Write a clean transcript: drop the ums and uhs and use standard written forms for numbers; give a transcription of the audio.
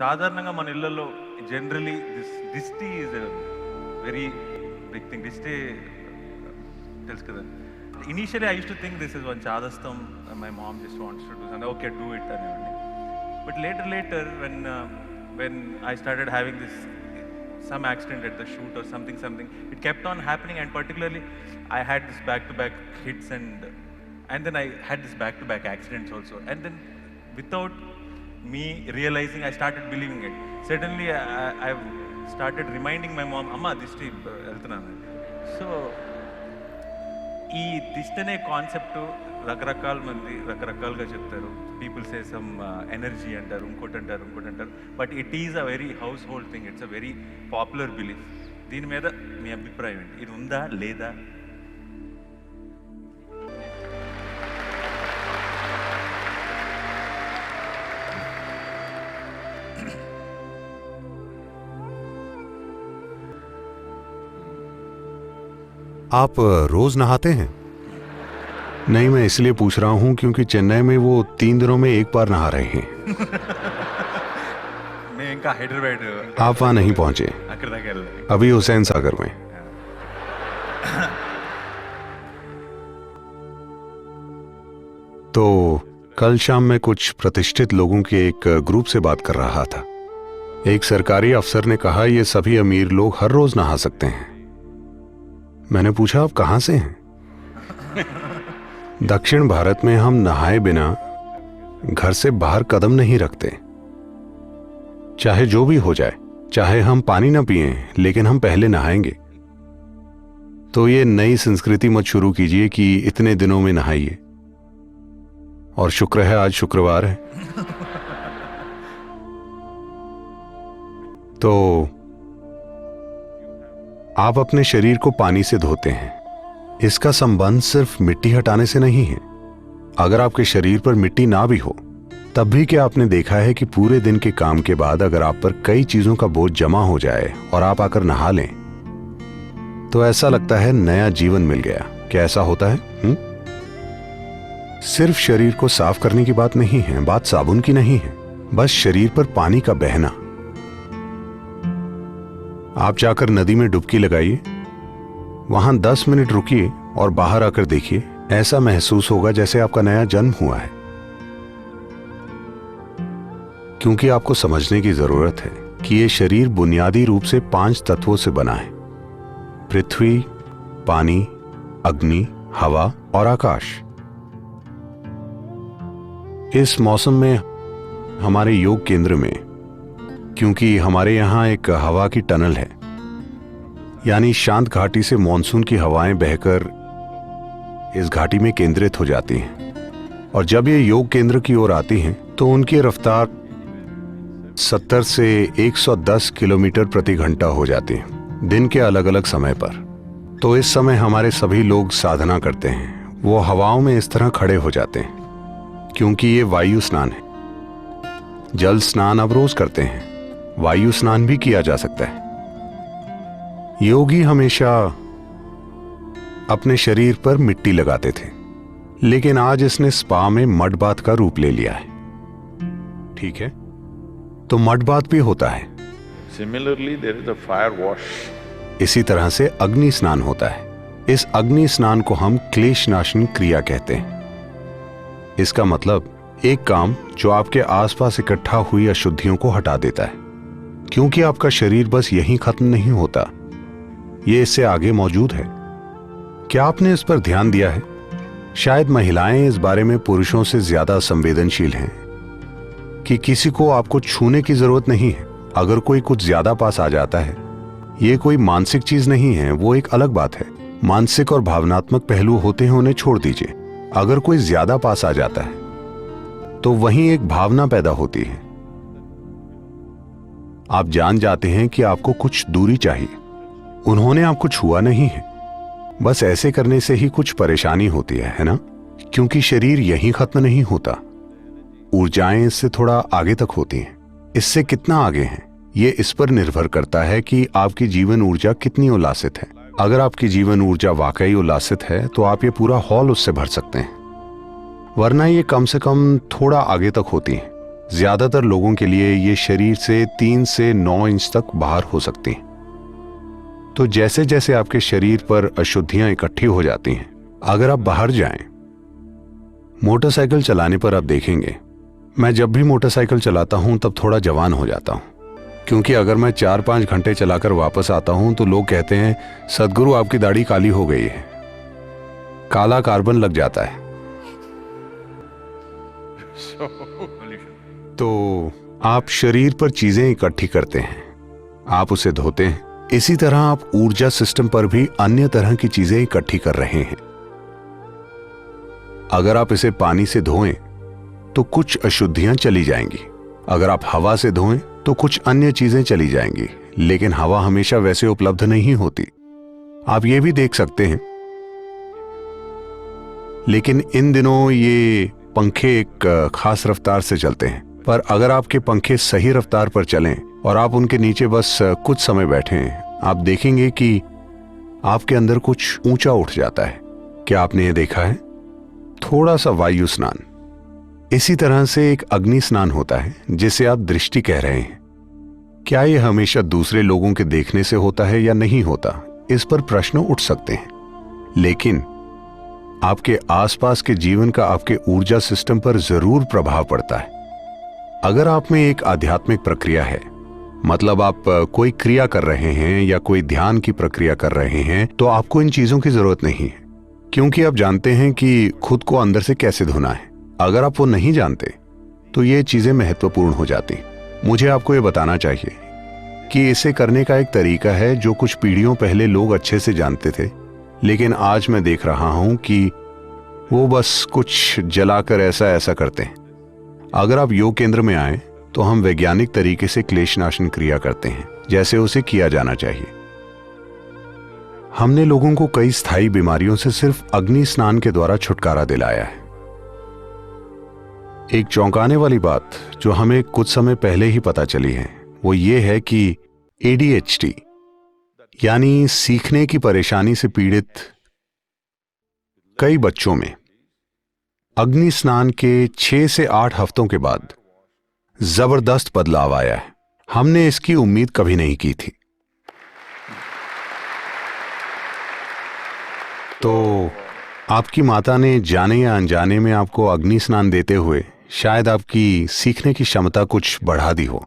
సాధారణంగా మన ఇళ్లలో జనరలీ దిష్టి ఈజ్ వెరీ బిగ్ థింగ్. దిష్టి తెలుసు కదా. Initially I use to think this is one చాదస్తం, my mom just wants to do something, okay do it అనేవాడిని. But later when I started having this some accident at the shoot or something, it kept on happening, and particularly I had this back-to-back hits and then I had this back-to-back accidents also, and then without me realizing I started believing it. Suddenly I've started reminding my mom, amma dishti veltunanu. So ఈ దిష్టి అనే concept రకరకాల మంది రకరకాలుగా చెప్తారు. People say some energy అంటారు, ఇంకోటి అంటారు. But it is a very house hold thing. It's a very popular belief. దీని మీద మీ అభిప్రాయం ఏంటి? ఇది ఉందా లేదా? आप रोज नहाते हैं? नहीं, मैं इसलिए पूछ रहा हूं क्योंकि चेन्नई में वो 3 दिनों में एक बार नहा रहे हैं. मैं इनका हैदराबाद आप वहां नहीं पहुंचे, अभी हुसैन सागर में. तो कल शाम मैं कुछ प्रतिष्ठित लोगों के एक ग्रुप से बात कर रहा था. एक सरकारी अफसर ने कहा ये सभी अमीर लोग हर रोज नहा सकते हैं. मैंने पूछा आप कहां से हैं? दक्षिण भारत में हम नहाए बिना घर से बाहर कदम नहीं रखते. चाहे जो भी हो जाए, चाहे हम पानी न पिए, लेकिन हम पहले नहाएंगे. तो ये नई संस्कृति मत शुरू कीजिए कि इतने दिनों में नहाइए. और शुक्र है आज शुक्रवार है. तो आप अपने शरीर को पानी से धोते हैं. इसका संबंध सिर्फ मिट्टी हटाने से नहीं है. अगर आपके शरीर पर मिट्टी ना भी हो, तब भी क्या आपने देखा है कि पूरे दिन के काम के बाद अगर आप पर कई चीजों का बोझ जमा हो जाए और आप आकर नहा लें, तो ऐसा लगता है नया जीवन मिल गया. क्या ऐसा होता है? सिर्फ शरीर को साफ करने की बात नहीं है, बात साबुन की नहीं है, बस शरीर पर पानी का बहना. आप जाकर नदी में डुबकी लगाइए, वहां 10 मिनट रुकिए और बाहर आकर देखिए. ऐसा महसूस होगा जैसे आपका नया जन्म हुआ है. क्योंकि आपको समझने की जरूरत है कि यह शरीर बुनियादी रूप से 5 तत्वों से बना है: पृथ्वी, पानी, अग्नि, हवा और आकाश. इस मौसम में हमारे योग केंद्र में, क्योंकि हमारे यहां एक हवा की टनल है, यानी शांत घाटी से मॉनसून की हवाएं बहकर इस घाटी में केंद्रित हो जाती हैं. और जब ये योग केंद्र की ओर आती हैं तो उनकी रफ्तार 70 से 110 किलोमीटर प्रति घंटा हो जाती है, दिन के अलग अलग समय पर. तो इस समय हमारे सभी लोग साधना करते हैं. वो हवाओं में इस तरह खड़े हो जाते हैं, क्योंकि ये वायु स्नान है. जल स्नान अब रोज करते हैं, वायु स्नान भी किया जा सकता है. योगी हमेशा अपने शरीर पर मिट्टी लगाते थे, लेकिन आज इसने स्पा में मड बाथ का रूप ले लिया है. ठीक है, तो मड बाथ भी होता है. Similarly, there is a fire wash. इसी तरह से अग्नि स्नान होता है. इस अग्नि स्नान को हम क्लेश नाशन क्रिया कहते हैं. इसका मतलब एक काम जो आपके आसपास इकट्ठा हुई अशुद्धियों को हटा देता है. क्योंकि आपका शरीर बस यहीं खत्म नहीं होता, ये इससे आगे मौजूद है. क्या आपने इस पर ध्यान दिया है? शायद महिलाएं इस बारे में पुरुषों से ज्यादा संवेदनशील हैं कि किसी को आपको छूने की जरूरत नहीं है. अगर कोई कुछ ज्यादा पास आ जाता है, ये कोई मानसिक चीज नहीं है, वो एक अलग बात है. मानसिक और भावनात्मक पहलू होते हैं, उन्हें छोड़ दीजिए. अगर कोई ज्यादा पास आ जाता है तो वहीं एक भावना पैदा होती है. आप जान जाते हैं कि आपको कुछ दूरी चाहिए. उन्होंने आपको छुआ नहीं है, बस ऐसे करने से ही कुछ परेशानी होती है ना? क्योंकि शरीर यहीं खत्म नहीं होता, ऊर्जाएं इससे थोड़ा आगे तक होती हैं. इससे कितना आगे हैं, ये इस पर निर्भर करता है कि आपकी जीवन ऊर्जा कितनी उल्लासित है. अगर आपकी जीवन ऊर्जा वाकई उल्लासित है तो आप ये पूरा हॉल उससे भर सकते हैं, वरना ये कम से कम थोड़ा आगे तक होती है. ज्यादातर लोगों के लिए ये शरीर से 3 से 9 इंच तक बाहर हो सकती हैं। तो जैसे जैसे आपके शरीर पर अशुद्धियां इकट्ठी हो जाती हैं, अगर आप बाहर जाएं, मोटरसाइकिल चलाने पर आप देखेंगे, मैं जब भी मोटरसाइकिल चलाता हूं तब थोड़ा जवान हो जाता हूं, क्योंकि अगर मैं 4-5 घंटे चलाकर वापस आता हूं तो लोग कहते हैं, सदगुरु आपकी दाढ़ी काली हो गई है, काला कार्बन लग जाता है। तो आप शरीर पर चीजें इकट्ठी करते हैं, आप उसे धोते हैं। इसी तरह आप ऊर्जा सिस्टम पर भी अन्य तरह की चीजें इकट्ठी कर रहे हैं। अगर आप इसे पानी से धोएं तो कुछ अशुद्धियां चली जाएंगी, अगर आप हवा से धोएं तो कुछ अन्य चीजें चली जाएंगी, लेकिन हवा हमेशा वैसे उपलब्ध नहीं होती। आप ये भी देख सकते हैं, लेकिन इन दिनों ये पंखे एक खास रफ्तार से चलते हैं, पर अगर आपके पंखे सही रफ्तार पर चलें और आप उनके नीचे बस कुछ समय बैठें, आप देखेंगे कि आपके अंदर कुछ ऊंचा उठ जाता है। क्या आपने ये देखा है? थोड़ा सा वायु स्नान। इसी तरह से एक अग्नि स्नान होता है जिसे आप दृष्टि कह रहे हैं। क्या यह हमेशा दूसरे लोगों के देखने से होता है या नहीं होता, इस पर प्रश्न उठ सकते हैं, लेकिन आपके आसपास के जीवन का आपके ऊर्जा सिस्टम पर जरूर प्रभाव पड़ता है। अगर आप में एक आध्यात्मिक प्रक्रिया है, मतलब आप कोई क्रिया कर रहे हैं या कोई ध्यान की प्रक्रिया कर रहे हैं, तो आपको इन चीजों की जरूरत नहीं है, क्योंकि आप जानते हैं कि खुद को अंदर से कैसे धोना है। अगर आप वो नहीं जानते तो ये चीजें महत्वपूर्ण हो जाती। मुझे आपको ये बताना चाहिए कि इसे करने का एक तरीका है जो कुछ पीढ़ियों पहले लोग अच्छे से जानते थे, लेकिन आज मैं देख रहा हूं कि वो बस कुछ जलाकर ऐसा ऐसा करते हैं। अगर आप योग केंद्र में आए तो हम वैज्ञानिक तरीके से क्लेशनाशन क्रिया करते हैं, जैसे उसे किया जाना चाहिए। हमने लोगों को कई स्थायी बीमारियों से सिर्फ अग्नि स्नान के द्वारा छुटकारा दिलाया है। एक चौंकाने वाली बात जो हमें कुछ समय पहले ही पता चली है, वो ये है कि ADHD यानी सीखने की परेशानी से पीड़ित कई बच्चों में अग्नि स्नान के 6 से 8 हफ्तों के बाद जबरदस्त बदलाव आया है। हमने इसकी उम्मीद कभी नहीं की थी। तो आपकी माता ने जाने या अनजाने में आपको अग्नि स्नान देते हुए शायद आपकी सीखने की क्षमता कुछ बढ़ा दी हो।